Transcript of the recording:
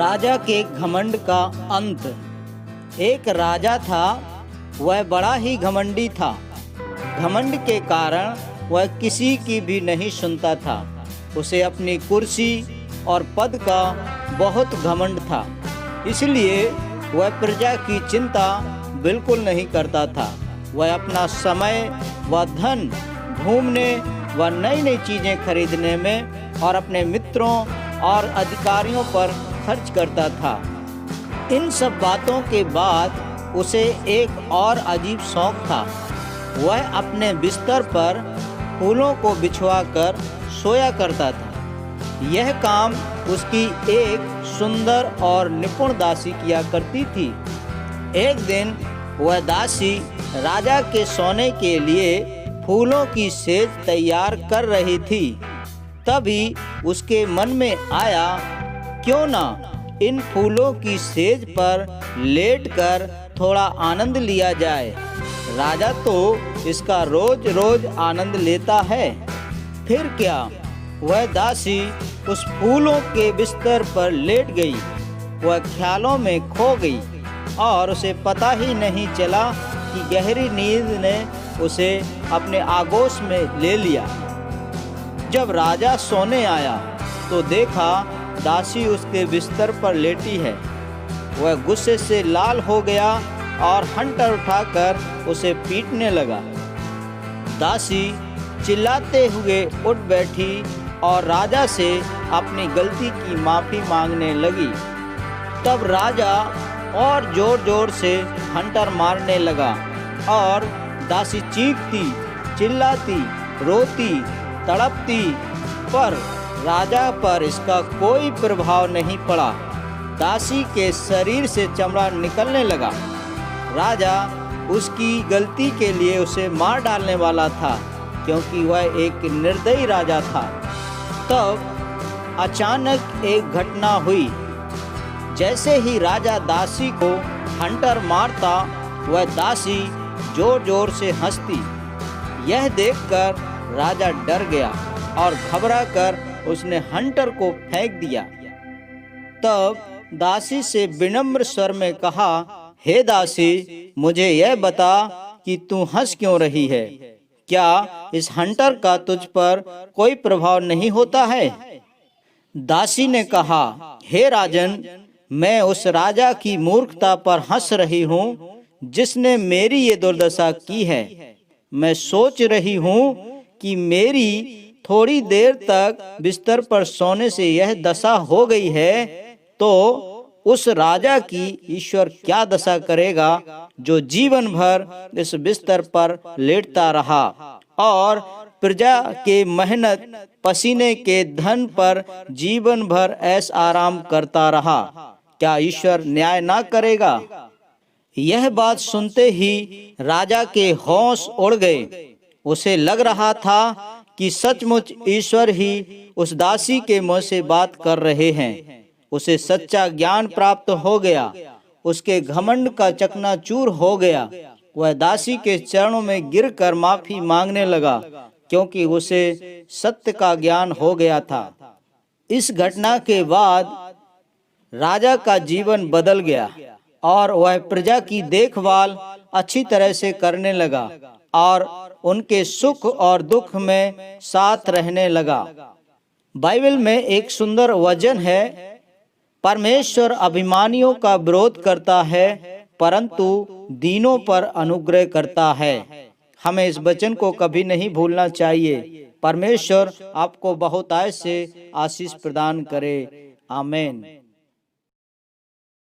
राजा के घमंड का अंत। एक राजा था, वह बड़ा ही घमंडी था। घमंड के कारण वह किसी की भी नहीं सुनता था। उसे अपनी कुर्सी और पद का बहुत घमंड था, इसलिए वह प्रजा की चिंता बिल्कुल नहीं करता था। वह अपना समय व धन घूमने व नई नई चीज़ें खरीदने में और अपने मित्रों और अधिकारियों पर खर्च करता था। इन सब बातों के बाद उसे एक और अजीब शौक था। वह अपने बिस्तर पर फूलों को बिछवा कर सोया करता था। यह काम उसकी एक सुंदर और निपुण दासी किया करती थी। एक दिन वह दासी राजा के सोने के लिए फूलों की सेज तैयार कर रही थी। तभी उसके मन में आया, क्यों ना इन फूलों की सेज पर लेटकर थोड़ा आनंद लिया जाए। राजा तो इसका रोज रोज आनंद लेता है। फिर क्या, वह दासी उस फूलों के बिस्तर पर लेट गई। वह ख्यालों में खो गई और उसे पता ही नहीं चला कि गहरी नींद ने उसे अपने आगोश में ले लिया। जब राजा सोने आया तो देखा दासी उसके बिस्तर पर लेटी है। वह गुस्से से लाल हो गया और हंटर उठाकर उसे पीटने लगा। दासी चिल्लाते हुए उठ बैठी और राजा से अपनी गलती की माफ़ी मांगने लगी। तब राजा और जोर जोर से हंटर मारने लगा और दासी चीखती, चिल्लाती, रोती, तड़पती, पर राजा पर इसका कोई प्रभाव नहीं पड़ा। दासी के शरीर से चमड़ा निकलने लगा। राजा उसकी गलती के लिए उसे मार डालने वाला था, क्योंकि वह एक निर्दयी राजा था। तब अचानक एक घटना हुई। जैसे ही राजा दासी को हंटर मारता, वह दासी जोर जोर से हंसती। यह देखकर राजा डर गया और घबरा कर उसने हंटर को फेंक दिया। तब दासी से विनम्र स्वर में कहा, हे दासी, मुझे यह बता कि तू हंस क्यों रही है? क्या इस हंटर का तुझ पर कोई प्रभाव नहीं होता है? दासी ने कहा, हे राजन, मैं उस राजा की मूर्खता पर हंस रही हूँ जिसने मेरी ये दुर्दशा की है। मैं सोच रही हूँ कि मेरी थोड़ी देर तक बिस्तर पर सोने से यह दशा हो गई है, तो उस राजा की ईश्वर क्या दशा करेगा जो जीवन भर इस बिस्तर पर लेटता रहा और प्रजा के मेहनत पसीने के धन पर जीवन भर ऐश आराम करता रहा। क्या ईश्वर न्याय ना करेगा? यह बात सुनते ही राजा के होश उड़ गए। उसे लग रहा था कि सचमुच ईश्वर ही उस दासी के मुंह से बात कर रहे हैं। उसे सच्चा ज्ञान प्राप्त हो गया। उसके घमंड का चकनाचूर हो गया। वह दासी के चरणों में गिरकर माफी मांगने लगा, क्योंकि उसे सत्य का ज्ञान हो गया था। इस घटना के बाद राजा का जीवन बदल गया और वह प्रजा की देखभाल अच्छी तरह से करने लगा और उनके सुख और दुख में साथ रहने लगा। बाइबल में एक सुंदर वचन है, परमेश्वर अभिमानियों का विरोध करता है परंतु दीनों पर अनुग्रह करता है। हमें इस वचन को कभी नहीं भूलना चाहिए। परमेश्वर आपको बहुतायत से आशीष प्रदान करे। आमीन।